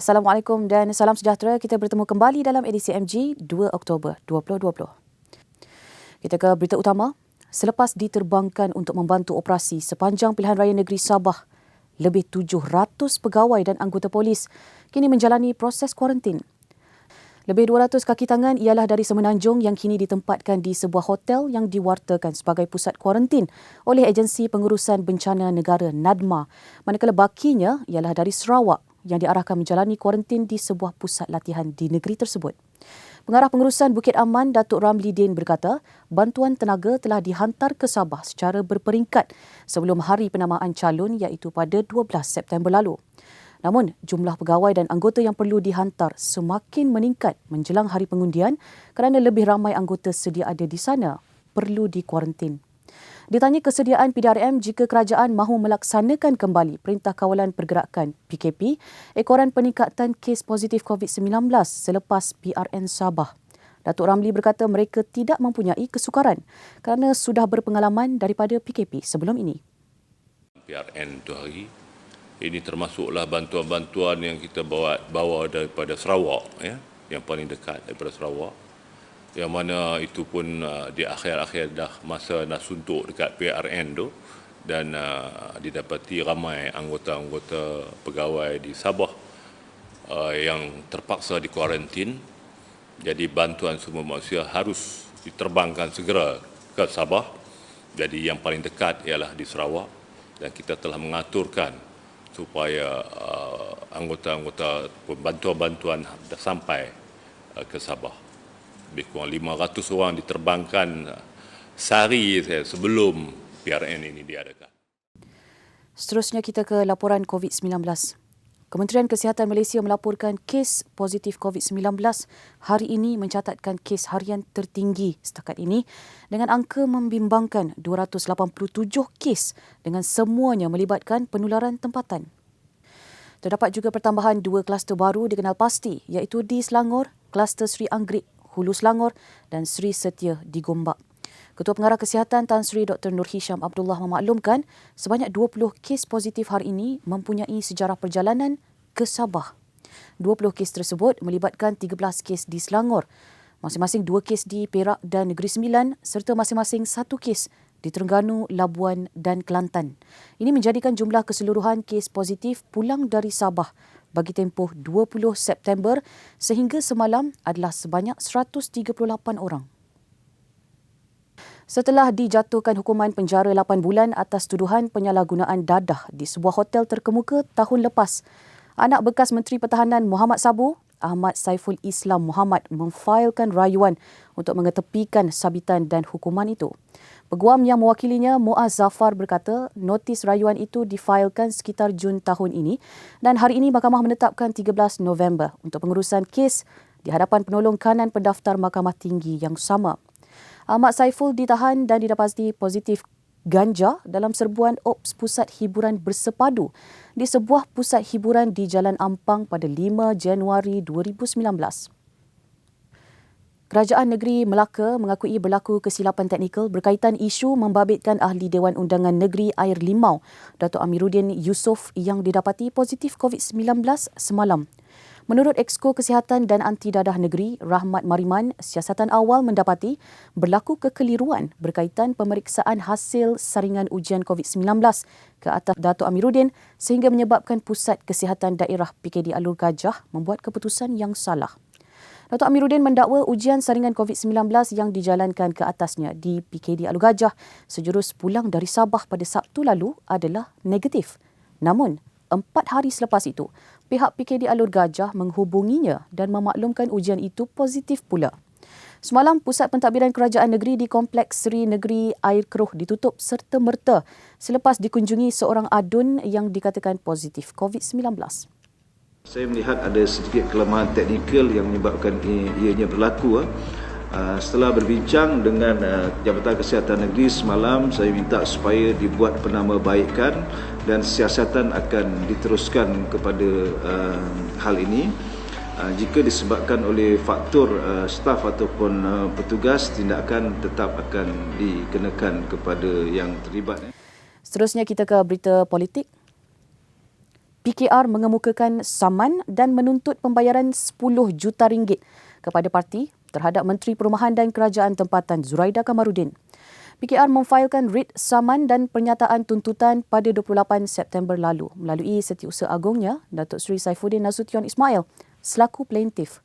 Assalamualaikum dan salam sejahtera. Kita bertemu kembali dalam edisi MG 2 Oktober 2020. Kita ke berita utama. Selepas diterbangkan untuk membantu operasi sepanjang pilihan raya negeri Sabah, lebih 700 pegawai dan anggota polis kini menjalani proses kuarantin. Lebih 200 kaki tangan ialah dari Semenanjung yang kini ditempatkan di sebuah hotel yang diwartakan sebagai pusat kuarantin oleh Agensi Pengurusan Bencana Negara NADMA, manakala bakinya ialah dari Sarawak yang diarahkan menjalani kuarantin di sebuah pusat latihan di negeri tersebut. Pengarah Pengurusan Bukit Aman, Datuk Ramli Din berkata, bantuan tenaga telah dihantar ke Sabah secara berperingkat sebelum hari penamaan calon iaitu pada 12 September lalu. Namun, jumlah pegawai dan anggota yang perlu dihantar semakin meningkat menjelang hari pengundian kerana lebih ramai anggota sedia ada di sana perlu dikuarantin. Ditanya kesediaan PDRM jika kerajaan mahu melaksanakan kembali Perintah Kawalan Pergerakan PKP, ekoran peningkatan kes positif COVID-19 selepas PRN Sabah. Datuk Ramli berkata mereka tidak mempunyai kesukaran kerana sudah berpengalaman daripada PKP sebelum ini. PRN itu hari ini termasuklah bantuan-bantuan yang kita bawa daripada Sarawak, ya, yang paling dekat daripada Sarawak, yang mana itu pun di akhir-akhir dah masa nak suntuk dekat PRN tu, dan didapati ramai anggota-anggota pegawai di Sabah yang terpaksa dikuarantin. Jadi bantuan semua manusia harus diterbangkan segera ke Sabah. Jadi yang paling dekat ialah di Sarawak, dan kita telah mengaturkan supaya anggota-anggota bantuan-bantuan dah sampai ke Sabah. Lebih kurang 500 orang diterbangkan sehari sebelum PRN ini diadakan. Seterusnya kita ke laporan COVID-19. Kementerian Kesihatan Malaysia melaporkan kes positif COVID-19 hari ini mencatatkan kes harian tertinggi setakat ini dengan angka membimbangkan 287 kes dengan semuanya melibatkan penularan tempatan. Terdapat juga pertambahan 2 kluster baru dikenal pasti iaitu di Selangor, kluster Sri Anggrik, Hulu Selangor dan Sri Setia di Gombak. Ketua Pengarah Kesihatan Tan Sri Dr. Nur Hisham Abdullah memaklumkan sebanyak 20 kes positif hari ini mempunyai sejarah perjalanan ke Sabah. 20 kes tersebut melibatkan 13 kes di Selangor, masing-masing 2 kes di Perak dan Negeri Sembilan serta masing-masing 1 kes di Terengganu, Labuan dan Kelantan. Ini menjadikan jumlah keseluruhan kes positif pulang dari Sabah bagi tempoh 20 September sehingga semalam adalah sebanyak 138 orang. Setelah dijatuhkan hukuman penjara 8 bulan atas tuduhan penyalahgunaan dadah di sebuah hotel terkemuka tahun lepas, anak bekas Menteri Pertahanan Muhammad Sabu, Ahmad Saiful Islam Muhammad memfailkan rayuan untuk mengetepikan sabitan dan hukuman itu. Peguam yang mewakilinya, Muaz Zafar berkata, notis rayuan itu difailkan sekitar Jun tahun ini dan hari ini Mahkamah menetapkan 13 November untuk pengurusan kes di hadapan penolong kanan pendaftar Mahkamah Tinggi yang sama. Ahmad Saiful ditahan dan didapati positif ganja dalam serbuan Ops Pusat Hiburan Bersepadu di sebuah pusat hiburan di Jalan Ampang pada 5 Januari 2019. Kerajaan Negeri Melaka mengakui berlaku kesilapan teknikal berkaitan isu membabitkan Ahli Dewan Undangan Negeri Air Limau, Datuk Amiruddin Yusof yang didapati positif COVID-19 semalam. Menurut Exko Kesihatan dan Anti Dadah Negeri, Rahmat Mariman, siasatan awal mendapati berlaku kekeliruan berkaitan pemeriksaan hasil saringan ujian COVID-19 ke atas Datuk Amiruddin sehingga menyebabkan Pusat Kesihatan Daerah PKD Alur Gajah membuat keputusan yang salah. Datuk Amiruddin mendakwa ujian saringan COVID-19 yang dijalankan ke atasnya di PKD Alur Gajah sejurus pulang dari Sabah pada Sabtu lalu adalah negatif. Namun, 4 hari selepas itu, pihak PKD Alur Gajah menghubunginya dan memaklumkan ujian itu positif pula. Semalam, Pusat Pentadbiran Kerajaan Negeri di Kompleks Seri Negeri Air Keruh ditutup serta-merta selepas dikunjungi seorang adun yang dikatakan positif COVID-19. Saya melihat ada sedikit kelemahan teknikal yang menyebabkan ianya berlaku. Setelah berbincang dengan Jabatan Kesihatan Negeri semalam, saya minta supaya dibuat penambahbaikan dan siasatan akan diteruskan kepada hal ini. Jika disebabkan oleh faktor staf ataupun petugas, tindakan tetap akan dikenakan kepada yang terlibat. Seterusnya kita ke berita politik. PKR mengemukakan saman dan menuntut pembayaran 10 juta ringgit kepada parti terhadap Menteri Perumahan dan Kerajaan Tempatan Zuraida Kamaruddin. PKR memfailkan writ saman dan pernyataan tuntutan pada 28 September lalu melalui Setiausaha Agongnya Datuk Seri Saifuddin Nasution Ismail selaku plaintiff.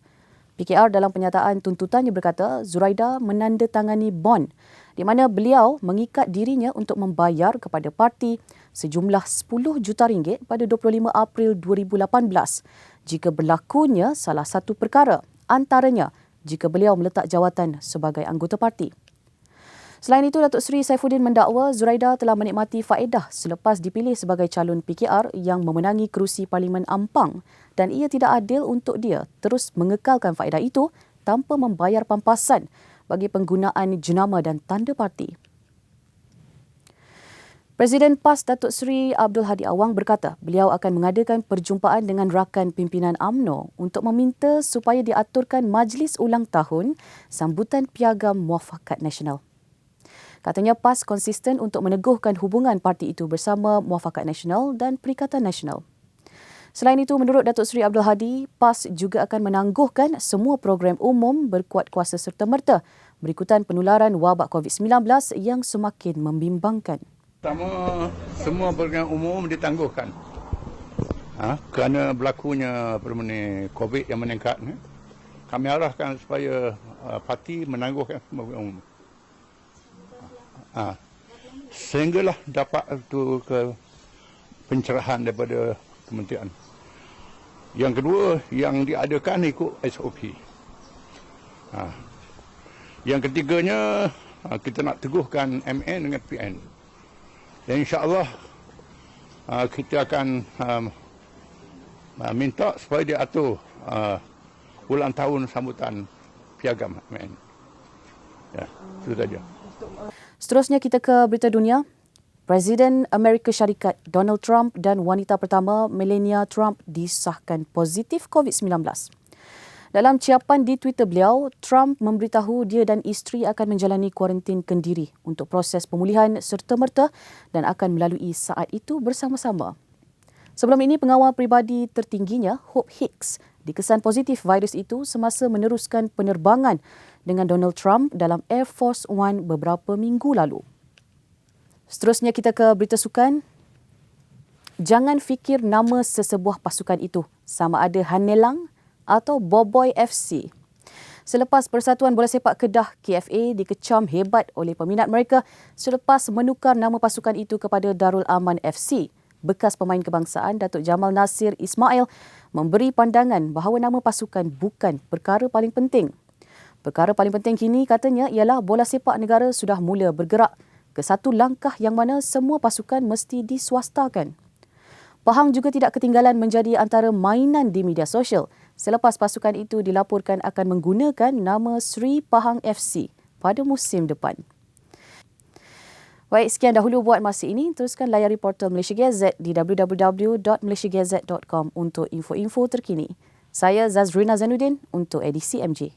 PKR dalam pernyataan tuntutannya berkata Zuraida menandatangani bond di mana beliau mengikat dirinya untuk membayar kepada parti sejumlah 10 juta ringgit pada 25 April 2018 jika berlakunya salah satu perkara, antaranya jika beliau meletak jawatan sebagai anggota parti. Selain itu, Datuk Seri Saifuddin mendakwa Zuraida telah menikmati faedah selepas dipilih sebagai calon PKR yang memenangi kerusi Parlimen Ampang dan ia tidak adil untuk dia terus mengekalkan faedah itu tanpa membayar pampasan bagi penggunaan jenama dan tanda parti. Presiden PAS Datuk Seri Abdul Hadi Awang berkata beliau akan mengadakan perjumpaan dengan rakan pimpinan UMNO untuk meminta supaya diaturkan majlis ulang tahun sambutan Piagam Muafakat Nasional. Katanya PAS konsisten untuk meneguhkan hubungan parti itu bersama Muafakat Nasional dan Perikatan Nasional. Selain itu, menurut Datuk Seri Abdul Hadi, PAS juga akan menangguhkan semua program umum berkuat kuasa serta-merta berikutan penularan wabak COVID-19 yang semakin membimbangkan. Pertama, semua program umum ditangguhkan. Kerana berlakunya COVID yang meningkat, kami arahkan supaya parti menangguhkan semua program umum. Sehinggalah dapat itu ke pencerahan daripada kementerian. Yang kedua, yang diadakan ikut SOP. Yang ketiganya, kita nak teguhkan MN dengan PN. Dan insya-Allah kita akan minta supaya diatur ulang tahun sambutan Piagam MN. Ya, itu saja. Seterusnya kita ke berita dunia. Presiden Amerika Syarikat Donald Trump dan wanita pertama Melania Trump disahkan positif COVID-19. Dalam ciapan di Twitter beliau, Trump memberitahu dia dan isteri akan menjalani kuarantin kendiri untuk proses pemulihan serta-merta dan akan melalui saat itu bersama-sama. Sebelum ini, pengawal peribadi tertingginya, Hope Hicks, dikesan positif virus itu semasa meneruskan penerbangan dengan Donald Trump dalam Air Force One beberapa minggu lalu. Seterusnya kita ke berita sukan. Jangan fikir nama sesebuah pasukan itu sama ada Hanelang atau Boboy FC. Selepas Persatuan Bola Sepak Kedah KFA dikecam hebat oleh peminat mereka selepas menukar nama pasukan itu kepada Darul Aman FC, bekas pemain kebangsaan Datuk Jamal Nasir Ismail memberi pandangan bahawa nama pasukan bukan perkara paling penting. Perkara paling penting kini katanya ialah bola sepak negara sudah mula bergerak ke satu langkah yang mana semua pasukan mesti diswastakan. Pahang juga tidak ketinggalan menjadi antara mainan di media sosial selepas pasukan itu dilaporkan akan menggunakan nama Sri Pahang FC pada musim depan. Baik, sekian dahulu buat masa ini. Teruskan layari portal Malaysia Gazette di www.malaysiagazette.com untuk info-info terkini. Saya Zazrina Zainuddin untuk edisi MJ.